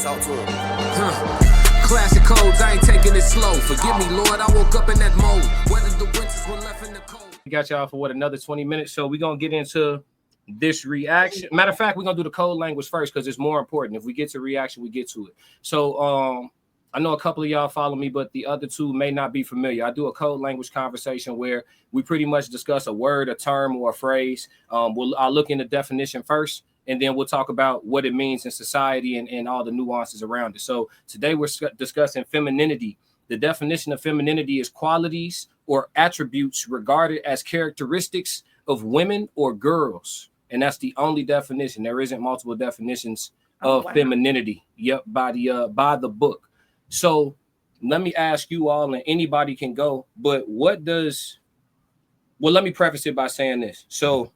Talk to him. Classic codes, I ain't taking it slow. Forgive me, Lord, I woke up in that mode. Whether the winters were left in the cold. We got y'all for another 20 minutes. So we're gonna get into this reaction. Matter of fact, we're gonna do the code language first because it's more important. If we get to reaction, we get to it. So I know a couple of y'all follow me, but the other two may not be familiar. I do a code language conversation where we pretty much discuss a word, a term, or a phrase. I'll look into definition first, and then we'll talk about what it means in society and all the nuances around it. So today we're discussing femininity. The definition of femininity is qualities or attributes regarded as characteristics of women or girls. And that's the only definition. There isn't multiple definitions of femininity. Yep, by the book. So let me ask you all, and anybody can go, but let me preface it by saying this. So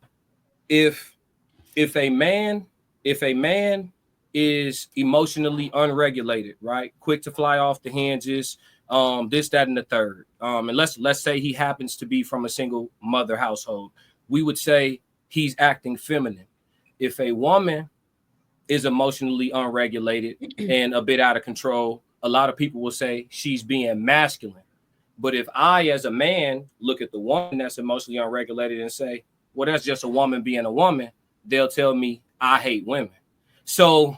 if a man is emotionally unregulated, right? Quick to fly off the hinges, this, that, and the third. And let's say he happens to be from a single mother household. We would say he's acting feminine. If a woman is emotionally unregulated and a bit out of control, a lot of people will say she's being masculine. But if I, as a man, look at the woman that's emotionally unregulated and say, well, that's just a woman being a woman, they'll tell me I hate women. So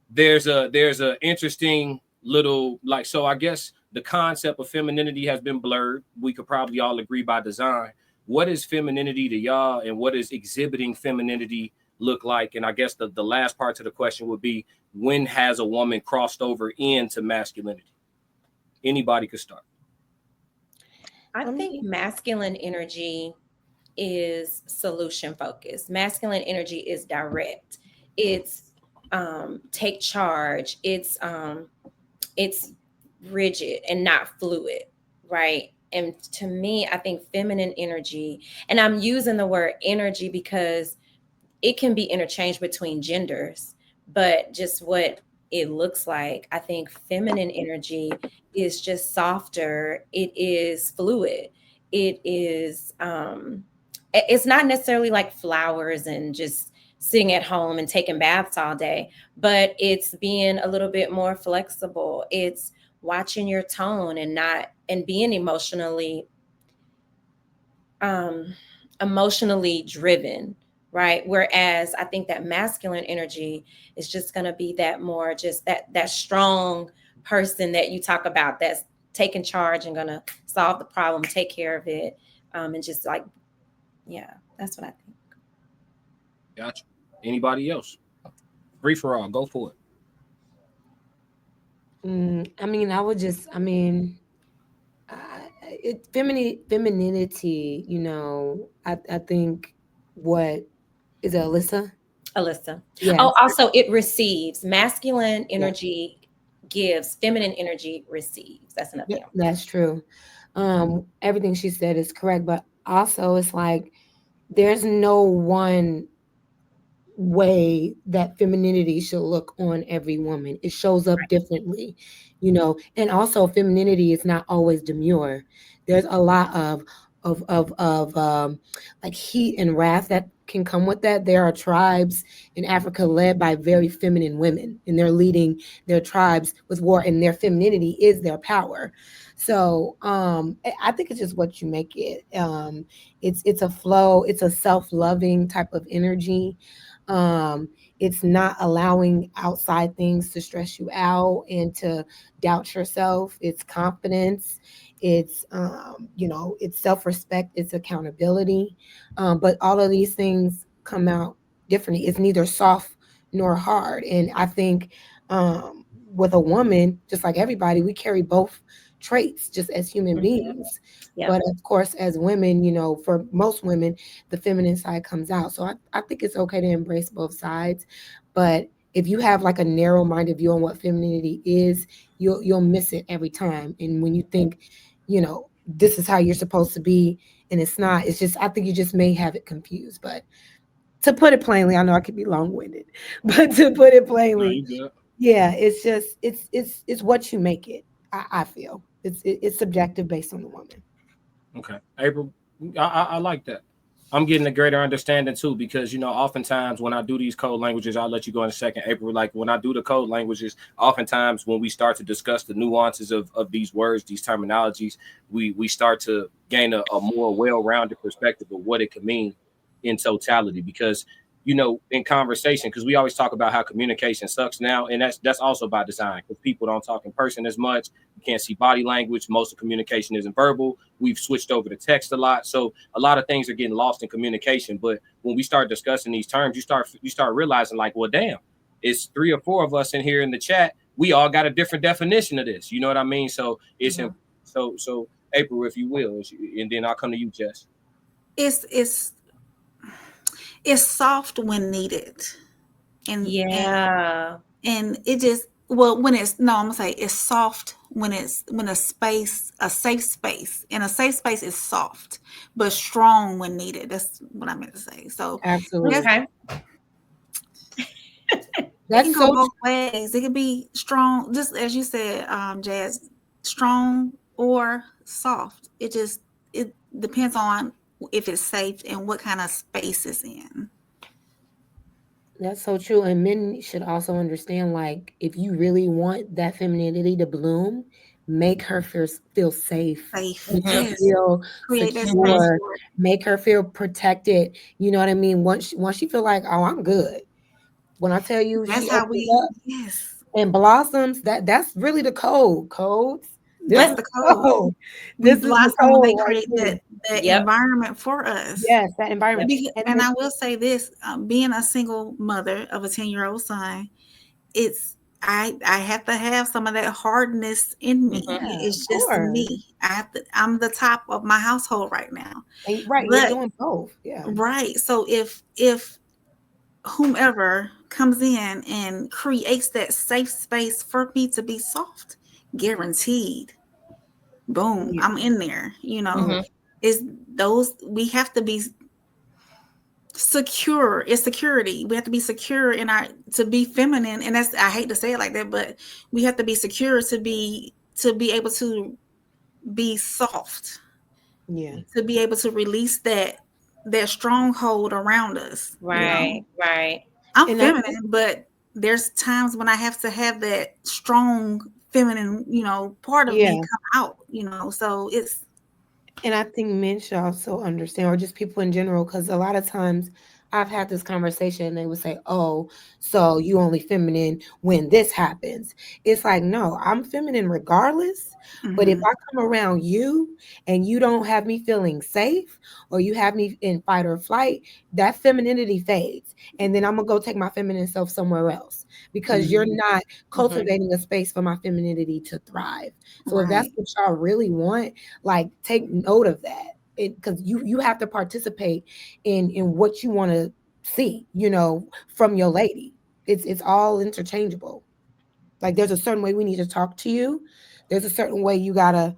there's a interesting little, like, so I guess the concept of femininity has been blurred. We could probably all agree by design. What is femininity to y'all, and what is exhibiting femininity look like? And I guess the last part to the question would be, when has a woman crossed over into masculinity? Anybody could start. I think masculine energy is solution focused. Masculine energy is direct. It's take charge. It's rigid and not fluid, right? And to me, I think feminine energy, and I'm using the word energy because it can be interchanged between genders, but just what it looks like, I think feminine energy is just softer. It is fluid. It is, it's not necessarily like flowers and just sitting at home and taking baths all day, but it's being a little bit more flexible. It's watching your tone and being emotionally driven. Right. Whereas I think that masculine energy is just going to be that more just that strong person that you talk about, that's taking charge and going to solve the problem, take care of it. And just like, yeah, that's what I think. Gotcha. Anybody else? Free for all. Go for it. Femininity, I think what is it, Alyssa? Yes. Oh, also it receives. Masculine energy gives, feminine energy receives. That's another thing. That's true. Everything she said is correct, but also it's like there's no one way that femininity should look on every woman. It shows up differently, and also femininity is not always demure. There's a lot of like heat and wrath that can come with that. There are tribes in Africa led by very feminine women, and they're leading their tribes with war, and their femininity is their power. So I think it's just what you make it. It's a flow. It's a self-loving type of energy. It's not allowing outside things to stress you out and to doubt yourself. It's confidence. It's it's self-respect. It's accountability. But all of these things come out differently. It's neither soft nor hard. And I think with a woman, just like everybody, we carry both traits just as human beings. Yeah. But of course, as women, for most women, the feminine side comes out. So I think it's okay to embrace both sides. But if you have like a narrow-minded view on what femininity is, you'll miss it every time. And when you think, this is how you're supposed to be, and it's not, it's just, I think you just may have it confused. But to put it plainly, I know I could be long-winded, but to put it plainly, yeah, it's just, it's what you make it. I feel it's subjective based on the woman. Okay, April, I like that. I'm getting a greater understanding too, because oftentimes when I do these code languages, I'll let you go in a second, April. Like when I do the code languages, oftentimes when we start to discuss the nuances of these words, these terminologies, we start to gain a more well-rounded perspective of what it could mean in totality. Because in conversation, because we always talk about how communication sucks now, and that's also by design, because people don't talk in person as much. You can't see body language. Most of communication isn't verbal. We've switched over to text a lot, so a lot of things are getting lost in communication. But when we start discussing these terms, you start realizing, like, well, damn, it's 3 or 4 of us in here in the chat. We all got a different definition of this. You know what I mean? So it's so April, if you will, and then I'll come to you, Jess. It's soft when needed, and it just, well, when it's, no, I'm gonna say it's soft when a safe space, and a safe space is soft but strong when needed. That's what I meant to say. So absolutely, okay. It can go both ways. It could be strong, just as you said, Jazz, strong or soft. It depends on if it's safe and what kind of space it's in. That's so true. And men should also understand, like, if you really want that femininity to bloom, make her feel safe. Make her feel secure. Make her feel protected. You know what I mean? Once you feel like, oh, I'm good. When I tell you, that's she how opens we up and blossoms. That's really the code. Codes. That's the code. This is the code. When they create that environment for us. Yes, that environment. And I will say this: being a single mother of a 10-year-old son, I have to have some of that hardness in me. Yeah, it's just me. I'm the top of my household right now. Right, you're doing both. Yeah. Right. So if whomever comes in and creates that safe space for me to be soft, guaranteed, boom, I'm in there. Is those, we have to be secure. It's security. We have to be secure to be feminine, and that's, I hate to say it like that, but we have to be secure to be able to be soft. Yeah. To be able to release that stronghold around us. Right. I'm feminine, but there's times when I have to have that strong feminine, part of me come out, so it's. And I think men should also understand, or just people in general, because a lot of times I've had this conversation and they would say, oh, so you only feminine when this happens. It's like, no, I'm feminine regardless. But if I come around you and you don't have me feeling safe, or you have me in fight or flight, that femininity fades. And then I'm going to go take my feminine self somewhere else, because you're not cultivating a space for my femininity to thrive. So if that's what y'all really want, like, take note of that. Because you have to participate in what you want to see, from your lady. It's all interchangeable. Like, there's a certain way we need to talk to you. There's a certain way you gotta,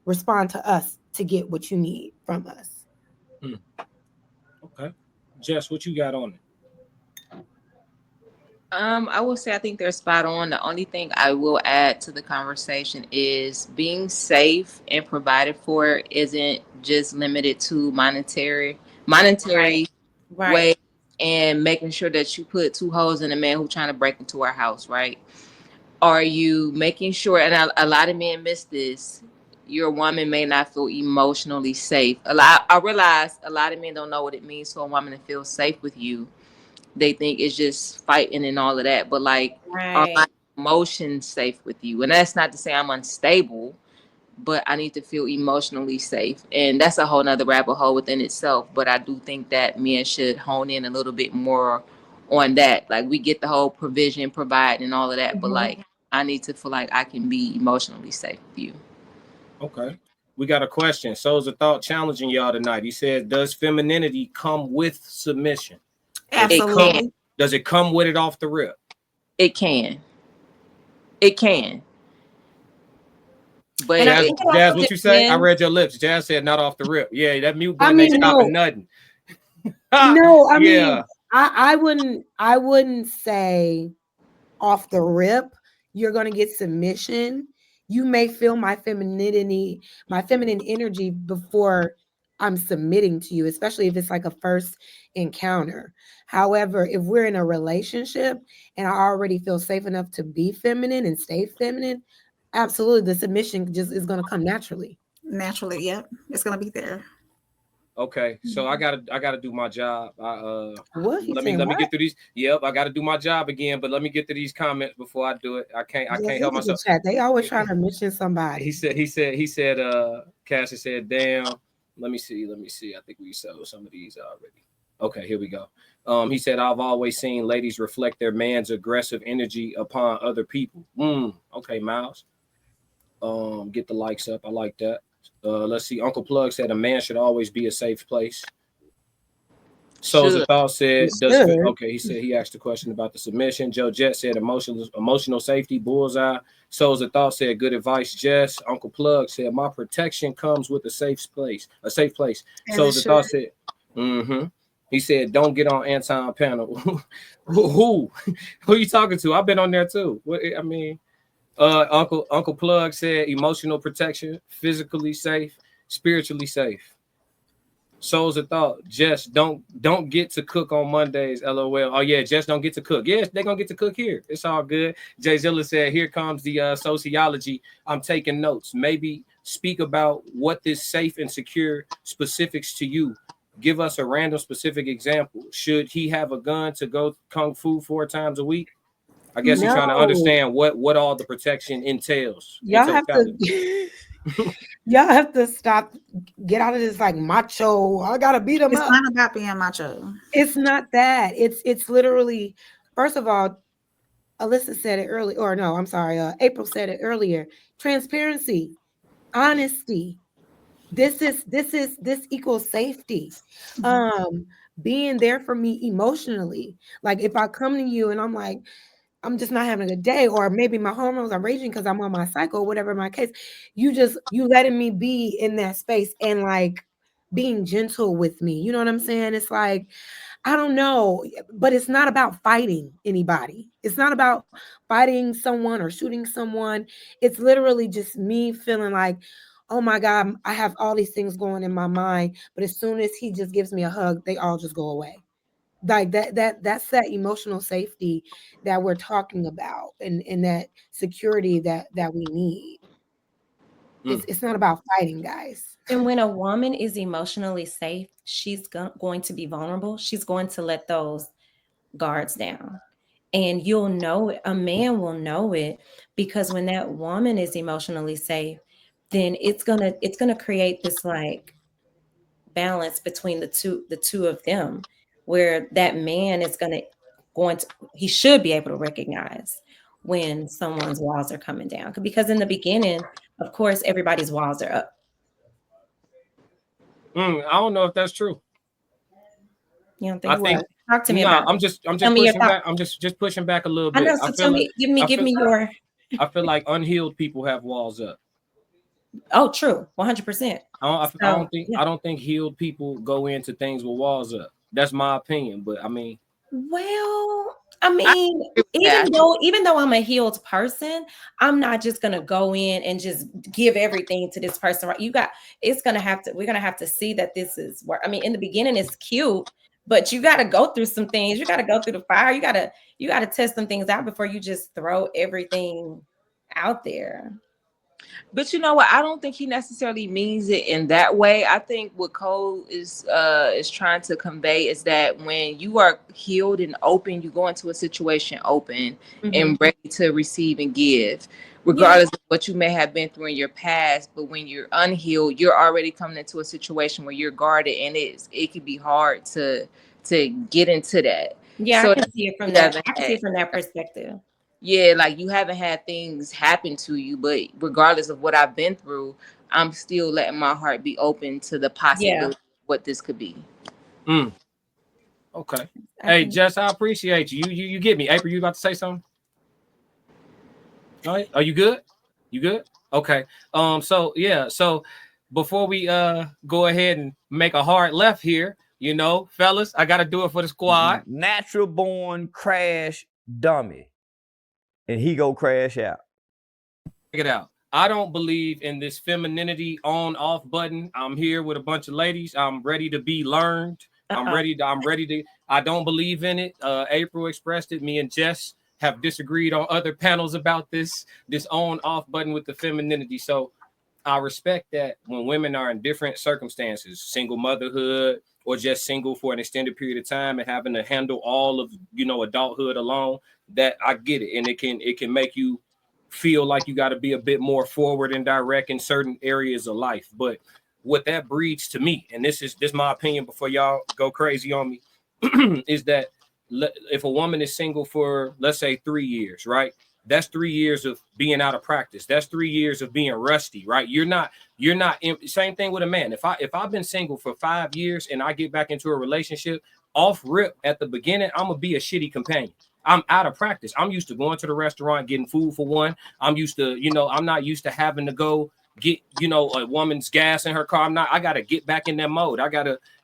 respond to us to get what you need from us. Okay, Jess, what you got on it? I will say I think they're spot on. The only thing I will add to the conversation is being safe and provided for isn't just limited to monetary way, and making sure that you put 2 holes in a man who's trying to break into our house, right? Are you making sure, and a lot of men miss this, your woman may not feel emotionally safe. I realize a lot of men don't know what it means for a woman to feel safe with you. They think it's just fighting and all of that, but like, are my emotions safe with you? And that's not to say I'm unstable, but I need to feel emotionally safe, and that's a whole nother rabbit hole within itself. But I do think that men should hone in a little bit more on that. Like, we get the whole provision, provide, and all of that, but like, I need to feel like I can be emotionally safe with you. Okay. We got a question. Soul's a Thought challenging y'all tonight. He said, does femininity come with submission? Absolutely. Does it come with it off the rip? It can. It can. But Jazz, what you say? I read your lips. Jazz said not off the rip. Yeah, that mute button ain't stopping nothing. No, I mean, I wouldn't say off the rip you're gonna get submission. You may feel my femininity, my feminine energy before I'm submitting to you, especially if it's like a first encounter. However, if we're in a relationship and I already feel safe enough to be feminine and stay feminine, absolutely the submission just is going to come naturally. Naturally, yep. It's gonna be there. Okay, so I gotta do my job. What he Let saying? me What? get through these. Yep, I gotta do my job again, but let me get to these comments before I do it. I can't Just help look at the myself. chat. They always trying to mention somebody. He said, Cassie said, damn, let me see. I think we saw some of these already. Okay, here we go. He said, I've always seen ladies reflect their man's aggressive energy upon other people. Okay, Miles. Get the likes up. I like that. Let's see. Uncle Plug said a man should always be a safe place. Souls of Thought said, okay, he said he asked a question about the submission. Joe Jet said emotional safety, bullseye. Souls of Thought said, good advice, Jess. Uncle Plug said, my protection comes with a safe place. Souls of Thought said, He said, don't get on Anton panel. Who you talking to? I've been on there too. I mean, Uncle Plug said emotional protection, physically safe, spiritually safe. Souls of Thought, Jess, don't get to cook on Mondays, LOL. Oh yeah, Jess don't get to cook. Yes, they're gonna get to cook here. It's all good. Jay Zilla said, here comes the sociology. I'm taking notes. Maybe speak about what this safe and secure specifics to you. Give us a random specific example. Should he have a gun to go kung fu 4 times a week? I guess he's trying to understand what all the protection entails. Y'all have to y'all have to stop, get out of this like macho. I gotta beat him up. It's not about being macho. It's not that. It's literally, first of all, Alyssa said it earlier, or no, I'm sorry, April said it earlier. Transparency, honesty. This equals safety. Being there for me emotionally. Like if I come to you and I'm like, I'm just not having a good day, or maybe my hormones are raging because I'm on my cycle, whatever my case, you letting me be in that space and like being gentle with me. You know what I'm saying? It's like, I don't know, but it's not about fighting anybody. It's not about fighting someone or shooting someone. It's literally just me feeling like, oh my God, I have all these things going in my mind. But as soon as he just gives me a hug, they all just go away. Like that's that emotional safety that we're talking about, and that security that we need. It's not about fighting, guys. And when a woman is emotionally safe, she's going to be vulnerable. She's going to let those guards down. And you'll know it, a man will know it, because when that woman is emotionally safe, then it's gonna create this like balance between the two of them, where that man is he should be able to recognize when someone's walls are coming down, because in the beginning, of course, everybody's walls are up. I don't know if that's true. You don't think what? Talk to me about I'm it. just pushing back. I'm just pushing back a little bit. I know. So tell me, give me your. I feel like unhealed people have walls up. Oh, true, 100%. I don't think healed people go into things with walls up. That's my opinion, but I mean. Well, I mean, even though I'm a healed person, I'm not just gonna go in and just give everything to this person. Right? We're gonna have to see that this is where, I mean, in the beginning it's cute, but you got to go through some things. You got to go through the fire. You got to test some things out before you just throw everything out there. But you know what? I don't think he necessarily means it in that way. I think what Cole is trying to convey is that when you are healed and open, you go into a situation open and ready to receive and give, regardless of what you may have been through in your past. But when you're unhealed, you're already coming into a situation where you're guarded, and it can be hard to get into that. Yeah, so I can see it from that. I can see it from that perspective. Yeah, like you haven't had things happen to you, but regardless of what I've been through, I'm still letting my heart be open to the possibility of what this could be. Okay. Hey, Jess, I appreciate you. You get me. April, you about to say something? All right. Are you good? You good? Okay. So before we go ahead and make a hard left here, fellas, I gotta do it for the squad. Natural born crash dummy. And he go crash out. Check it out. I don't believe in this femininity on off button. I'm here with a bunch of ladies. I'm ready to be learned. I'm ready to. I don't believe in it. April expressed it. Me and Jess have disagreed on other panels about this on off button with the femininity. So I respect that when women are in different circumstances, single motherhood or just single for an extended period of time and having to handle all of, adulthood alone, that I get it. And it can make you feel like you got to be a bit more forward and direct in certain areas of life. But what that breeds to me, and this is my opinion before y'all go crazy on me, is that if a woman is single for, let's say, 3 years, right? That's 3 years of being out of practice. That's 3 years of being rusty, right? You're not same thing with a man. If I've been single for 5 years and I get back into a relationship, off rip at the beginning, I'm gonna be a shitty companion. I'm out of practice. I'm used to going to the restaurant, getting food for one. I'm used to, I'm not used to having to go get, a woman's gas in her car. I got to get back in that mode.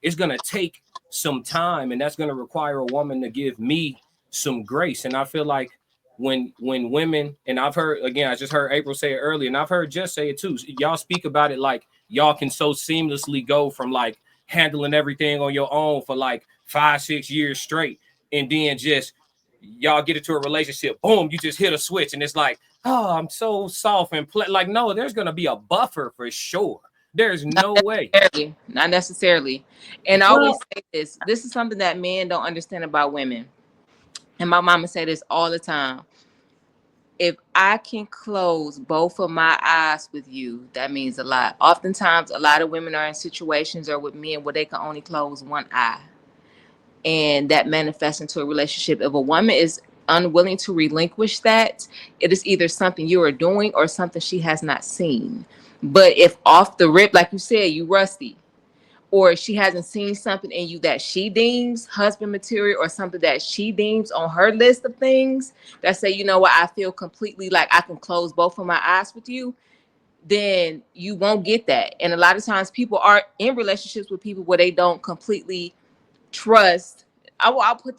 It's going to take some time, and that's going to require a woman to give me some grace. And I feel like when women, and I've heard, again, I just heard April say it earlier, and I've heard Jess say it too. Y'all speak about it like y'all can so seamlessly go from like handling everything on your own for like 5-6 years straight. And then just, y'all get into a relationship, boom, you just hit a switch and it's like, oh, I'm so soft and like, no, there's gonna be a buffer for sure. There's no way. Not necessarily. And I always say this is something that men don't understand about women. And my mama say this all the time. If I can close both of my eyes with you, that means a lot. Oftentimes, a lot of women are in situations or with men where they can only close one eye. And that manifests into a relationship. If a woman is unwilling to relinquish that, it is either something you are doing or something she has not seen. But if off the rip, like you said, you rusty, or she hasn't seen something in you that she deems husband material or something that she deems on her list of things that say, you know what, I feel completely like I can close both of my eyes with you, then you won't get that. And a lot of times people are in relationships with people where they don't completely trust. I'll put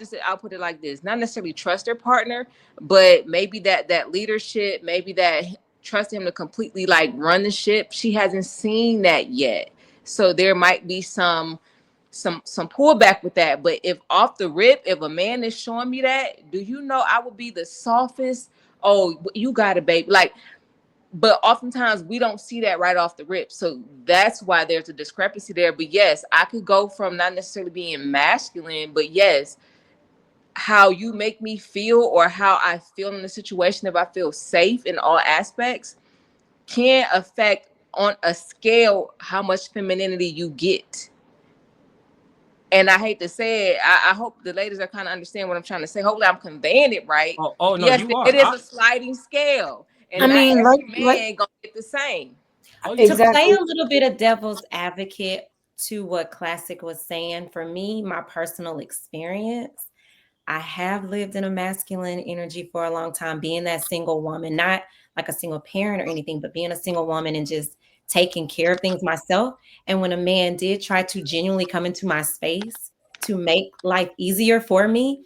it like this: not necessarily trust their partner, but maybe that leadership, maybe that trust him to completely like run the ship. She hasn't seen that yet, so there might be some pullback with that. But if off the rip, if a man is showing me that, do you know I would be the softest? Oh, you got it, babe. Like, but oftentimes we don't see that right off the rip. So that's why there's a discrepancy there. But yes, I could go from not necessarily being masculine, but yes, how you make me feel or how I feel in the situation, if I feel safe in all aspects, can affect on a scale how much femininity you get. And I hate to say it, I hope the ladies are kind of understand what I'm trying to say. Hopefully I'm conveying it right. Oh no, yes, you are. It is a sliding scale. And I mean, every man gonna get the same. To play a little bit of devil's advocate to what Classic was saying, for me, my personal experience, I have lived in a masculine energy for a long time, being that single woman, not like a single parent or anything, but being a single woman and just taking care of things myself. And when a man did try to genuinely come into my space to make life easier for me,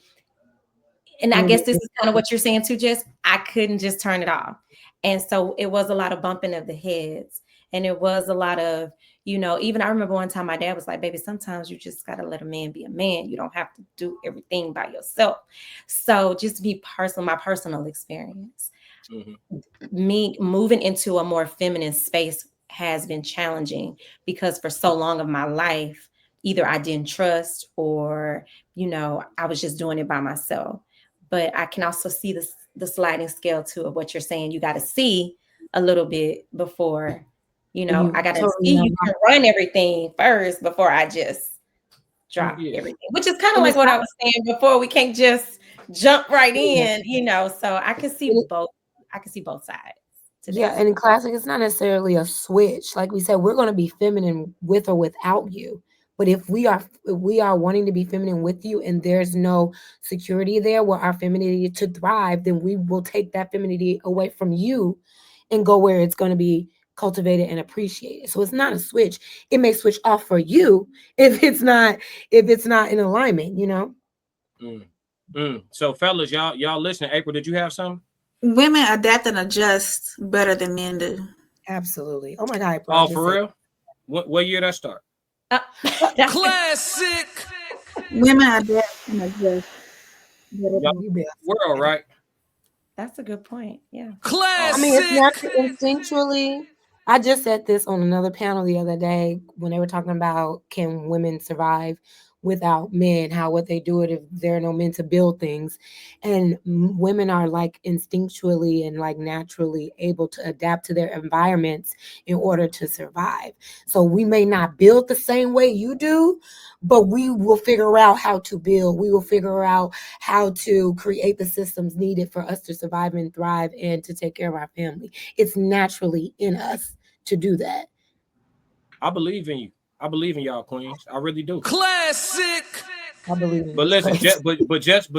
and I guess this is kind of what you're saying too, Jess, I couldn't just turn it off. And so it was a lot of bumping of the heads. And it was a lot of, even I remember one time my dad was like, baby, sometimes you just got to let a man be a man. You don't have to do everything by yourself. So just be my personal experience. Me moving into a more feminine space has been challenging because for so long of my life, either I didn't trust or, I was just doing it by myself. But I can also see the sliding scale too of what you're saying. You got to see a little bit before, I got to see you can run everything first before I just drop everything, which is kind of like what I was saying before. We can't just jump right in, so I can see both. I can see both sides. Yeah, and in Classic, it's not necessarily a switch. Like we said, we're going to be feminine with or without you. But if we are wanting to be feminine with you and there's no security there where our femininity to thrive, then we will take that femininity away from you and go where it's going to be cultivated and appreciated. So it's not a switch. It may switch off for you if it's not in alignment, So fellas, y'all listening. April, did you have something? Women adapt and adjust better than men do. Absolutely. Oh my God. Oh, for real? What year that start? Classic. Women adapt and adjust better than World, right? That's a good point. Yeah. I mean, it's natural instinctually. I just said this on another panel the other day when they were talking about can women survive without men, how would they do it if there are no men to build things. And women are like instinctually and like naturally able to adapt to their environments in order to survive. So we may not build the same way you do, but we will figure out how to build. We will figure out how to create the systems needed for us to survive and thrive and to take care of our family. It's naturally in us to do that. I believe in you. I believe in y'all, queens. I really do. Classic. I believe in But listen, just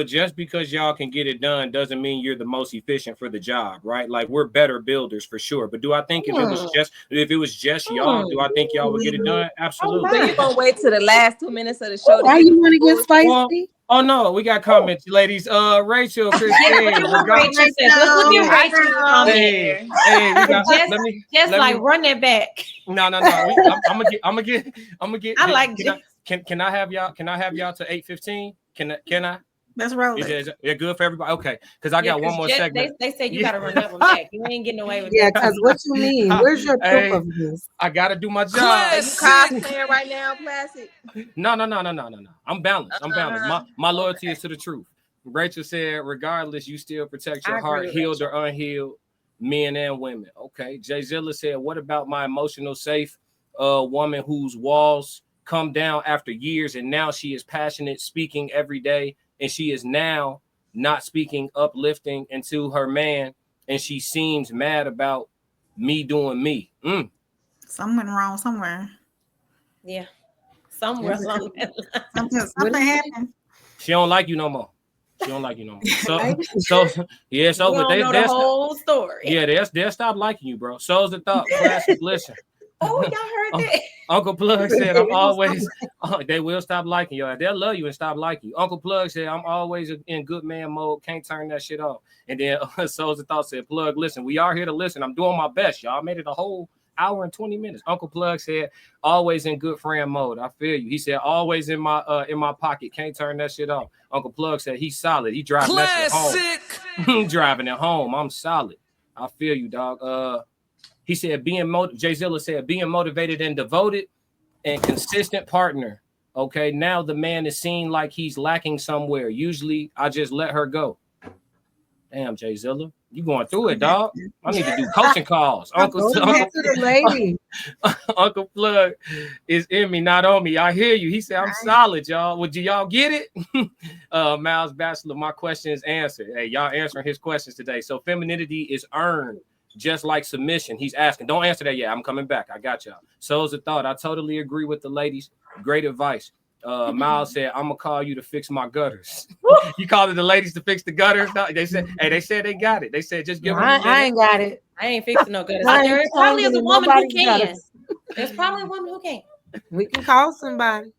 just because y'all can get it done doesn't mean you're the most efficient for the job, right? Like we're better builders for sure. But do I think if it was just y'all, do I think y'all would get it done? Absolutely. So you're gonna wait till the last 2 minutes of the show? Why you want to get spicy? Oh no, we got comments, ladies. Rachel, Christine. Let's look at Rachel's comment. Hey, we got. Let me run that back. No. I'm gonna get. I like. Can I have y'all? Can I have y'all to 8:15? Can I? That's right. Is it good for everybody? Okay, because I got one more segment. They said you gotta run that one back. You ain't getting away with that. Yeah, because what you mean? Where's your proof of this? I gotta do my job. Are you cosplaying right now, Classic? No. I'm balanced. My loyalty is to the truth. Rachel said, regardless, you still protect your heart, healed or unhealed, men and women. Okay. Jay Zilla said, what about my emotional safe woman whose walls come down after years and now she is passionate, speaking every day, and she is now not speaking uplifting into her man, and she seems mad about me doing me. Something went wrong somewhere. Yeah. Something happened. She don't like you no more. So yeah, so but know the whole story. Yeah, they'll stop liking you, bro. So's the thought. Classic, listen. Oh, y'all heard that? Uncle Plug said, I'm always, they will stop liking you. They'll love you and stop liking you. Uncle Plug said, I'm always in good man mode. Can't turn that shit off. And then So's the thought said, Plug, listen, we are here to listen. I'm doing my best, y'all. I made it a whole hour and 20 minutes. Uncle Plug said, always in good friend mode. I feel you. He said, always in my pocket. Can't turn that shit off. Uncle Plug said, he's solid. He driving that shit home. Driving it home. I'm solid. I feel you, dog. He said, Jay Zilla said, being motivated and devoted and consistent partner. Okay, now the man is seen like he's lacking somewhere. Usually, I just let her go. Damn, Jay Zilla, you going through it, dog. I need to do coaching calls. Uncle Plug is in me, not on me. I hear you. He said, I'm solid, y'all. Well, do y'all get it? Miles Bachelor, my question is answered. Hey, y'all answering his questions today. So femininity is earned. Just like submission. He's asking, don't answer that yet. I'm coming back. I got y'all. So's a thought. I totally agree with the ladies. Great advice. Miles said, I'm gonna call you to fix my gutters. You called the ladies to fix the gutters? They said they got it. They said, just give them. I ain't got it. I ain't fixing no gutters. There probably is a woman who can. There's probably a woman who can. We can call somebody.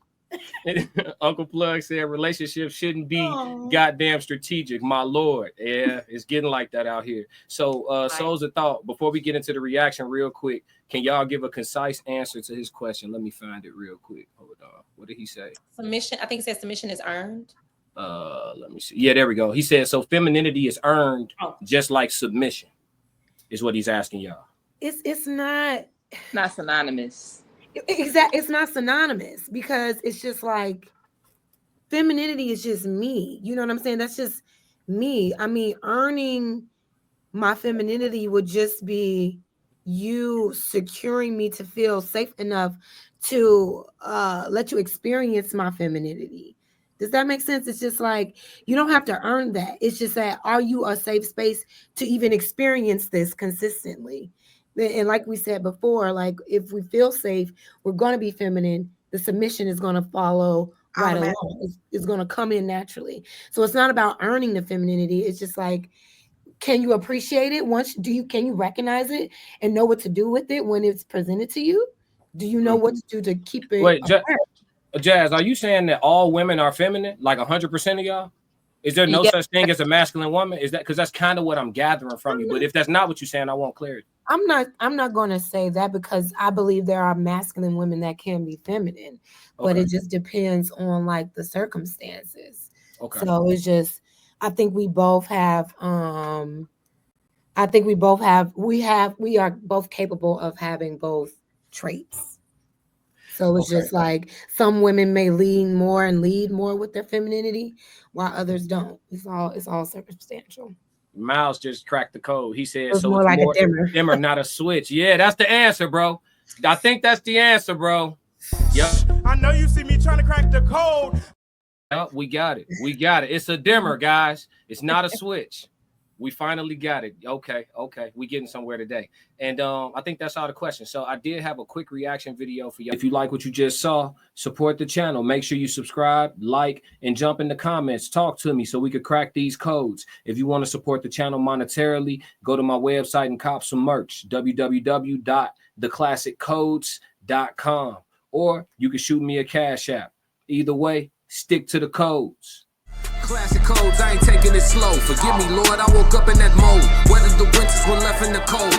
Uncle Plug said relationships shouldn't be goddamn strategic, my lord. Yeah, it's getting like that out here. So So's a thought. Before we get into the reaction real quick, can y'all give a concise answer to his question? Let me find it real quick. Hold on. What did he say? Submission. I think he said submission is earned. Let me see. Yeah, there we go. He said so femininity is earned just like submission is what he's asking y'all. It's not synonymous. Exactly. It's not synonymous because it's just like femininity is just me. You know what I'm saying? That's just me. I mean, earning my femininity would just be you securing me to feel safe enough to let you experience my femininity. Does that make sense? It's just like you don't have to earn that. It's just that are you a safe space to even experience this consistently? And like we said before, like if we feel safe, we're going to be feminine. The submission is going to follow right along. It's going to come in naturally. So it's not about earning the femininity. It's just like, can you appreciate it? Can you recognize it and know what to do with it when it's presented to you? Do you know what to do to keep it? Wait, Jazz, are you saying that all women are feminine? Like 100% of y'all? Is there no such thing as a masculine woman? Is that because that's kind of what I'm gathering from you? But if that's not what you're saying, I want clarity. I'm not going to say that, because I believe there are masculine women that can be feminine, but it just depends on like the circumstances. Okay. So it's just, I think we both have, we are both capable of having both traits. So it's just like some women may lead more with their femininity, while others don't. It's all circumstantial. Miles just cracked the code. He said, it's more like a dimmer, not a switch. Yeah, that's the answer, bro. I think that's the answer, bro. Yep. I know you see me trying to crack the code. Yep, we got it. It's a dimmer, guys. It's not a switch. We finally got it. Okay. We getting somewhere today. And I think that's all the questions. So I did have a quick reaction video for you. If you like what you just saw, support the channel. Make sure you subscribe, like, and jump in the comments. Talk to me so we could crack these codes. If you want to support the channel monetarily, go to my website and cop some merch, www.theclassiccodes.com. Or you can shoot me a Cash App. Either way, stick to the codes. Classic codes, I ain't taking it slow. Forgive me, Lord, I woke up in that mode. Weathered the winters when left in the cold.